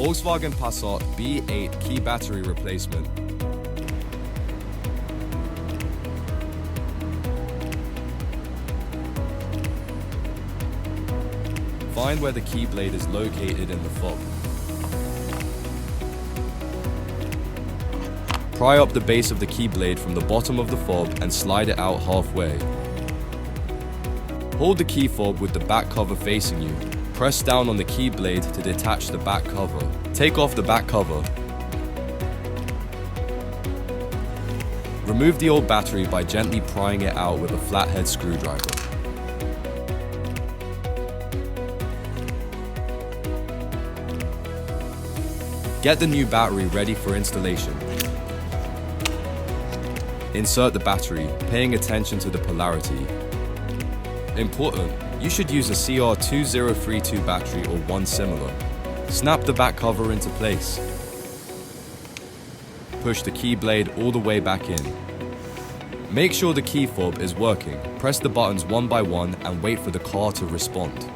Volkswagen Passat B8 key battery replacement. Find where the key blade is located in the fob. Pry up the base of the key blade from the bottom of the fob and slide it out halfway. Hold the key fob with the back cover facing you. Press down on the key blade to detach the back cover. Take off the back cover. Remove the old battery by gently prying it out with a flathead screwdriver. Get the new battery ready for installation. Insert the battery, paying attention to the polarity. Important, you should use a CR2032 battery or one similar. Snap the back cover into place. Push the key blade all the way back in. Make sure the key fob is working. Press the buttons one by one and wait for the car to respond.